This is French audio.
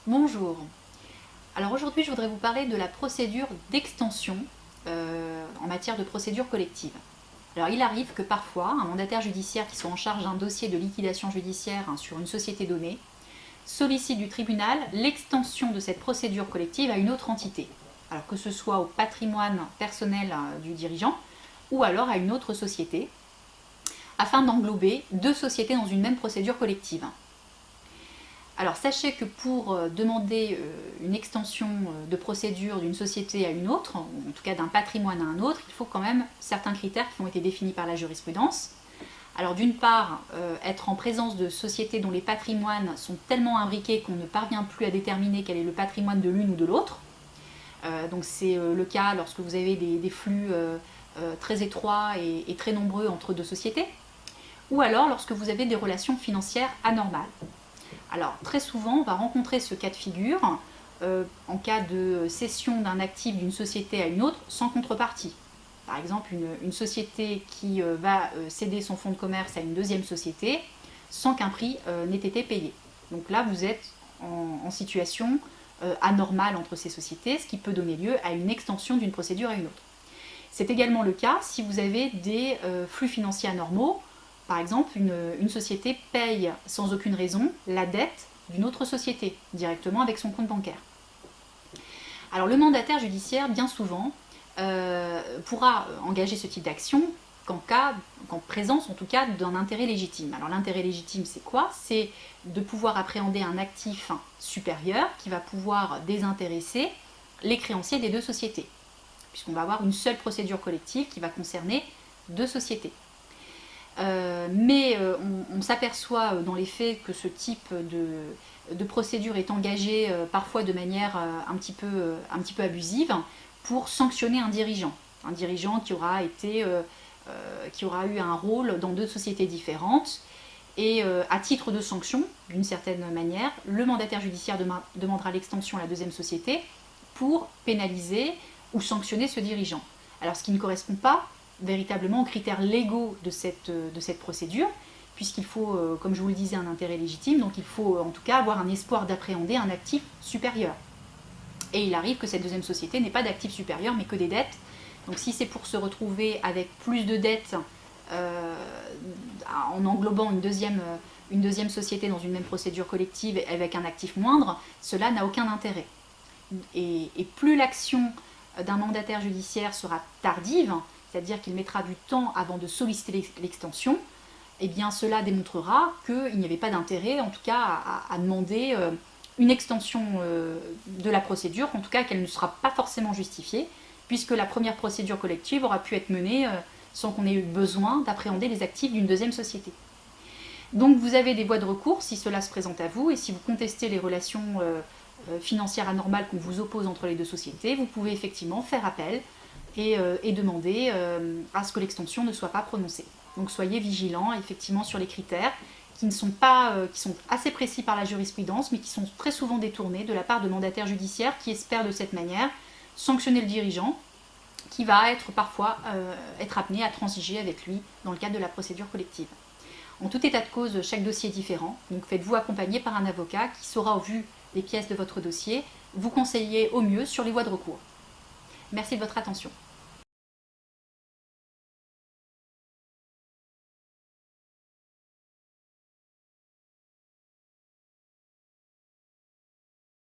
Bonjour. Alors aujourd'hui, je voudrais vous parler de la procédure d'extension en matière de procédure collective. Alors il arrive que parfois, un mandataire judiciaire qui soit en charge d'un dossier de liquidation judiciaire sur une société donnée sollicite du tribunal l'extension de cette procédure collective à une autre entité. Alors que ce soit au patrimoine personnel du dirigeant ou alors à une autre société, afin d'englober deux sociétés dans une même procédure collective. Alors sachez que pour demander une extension de procédure d'une société à une autre, en tout cas d'un patrimoine à un autre, il faut quand même certains critères qui ont été définis par la jurisprudence. Alors d'une part, être en présence de sociétés dont les patrimoines sont tellement imbriqués qu'on ne parvient plus à déterminer quel est le patrimoine de l'une ou de l'autre. Donc c'est le cas lorsque vous avez des flux très étroits et très nombreux entre deux sociétés, ou alors lorsque vous avez des relations financières anormales. Alors très souvent, on va rencontrer ce cas de figure en cas de cession d'un actif d'une société à une autre sans contrepartie. Par exemple, une société qui va céder son fonds de commerce à une deuxième société sans qu'un prix n'ait été payé. Donc là, vous êtes en situation anormale entre ces sociétés, ce qui peut donner lieu à une extension d'une procédure à une autre. C'est également le cas si vous avez des flux financiers anormaux. Par exemple, une société paye sans aucune raison la dette d'une autre société, directement avec son compte bancaire. Alors le mandataire judiciaire, bien souvent, pourra engager ce type d'action qu'en présence, en tout cas, d'un intérêt légitime. Alors l'intérêt légitime, c'est quoi? C'est de pouvoir appréhender un actif supérieur qui va pouvoir désintéresser les créanciers des deux sociétés, puisqu'on va avoir une seule procédure collective qui va concerner deux sociétés. Mais on s'aperçoit dans les faits que ce type de procédure est engagée parfois de manière un petit peu abusive pour sanctionner un dirigeant qui aura eu un rôle dans deux sociétés différentes. Et à titre de sanction, d'une certaine manière, le mandataire judiciaire demandera l'extension à la deuxième société pour pénaliser ou sanctionner ce dirigeant. Alors ce qui ne correspond pas véritablement aux critères légaux de cette procédure, puisqu'il faut, comme je vous le disais, un intérêt légitime, donc il faut en tout cas avoir un espoir d'appréhender un actif supérieur. Et il arrive que cette deuxième société n'ait pas d'actif supérieur, mais que des dettes. Donc si c'est pour se retrouver avec plus de dettes en englobant une deuxième société dans une même procédure collective avec un actif moindre, cela n'a aucun intérêt. Et plus l'action d'un mandataire judiciaire sera tardive, c'est-à-dire qu'il mettra du temps avant de solliciter l'extension, eh bien cela démontrera qu'il n'y avait pas d'intérêt, en tout cas, à demander une extension de la procédure, en tout cas qu'elle ne sera pas forcément justifiée, puisque la première procédure collective aura pu être menée sans qu'on ait eu besoin d'appréhender les actifs d'une deuxième société. Donc vous avez des voies de recours si cela se présente à vous, et si vous contestez les relations financières anormales qu'on vous oppose entre les deux sociétés, vous pouvez effectivement faire appel et demander à ce que l'extension ne soit pas prononcée. Donc soyez vigilants effectivement sur les critères qui sont assez précis par la jurisprudence, mais qui sont très souvent détournés de la part de mandataires judiciaires qui espèrent de cette manière sanctionner le dirigeant, qui va parfois être amené à transiger avec lui dans le cadre de la procédure collective. En tout état de cause, chaque dossier est différent, donc faites-vous accompagner par un avocat qui saura, au vu des pièces de votre dossier, vous conseiller au mieux sur les voies de recours. Merci de votre attention.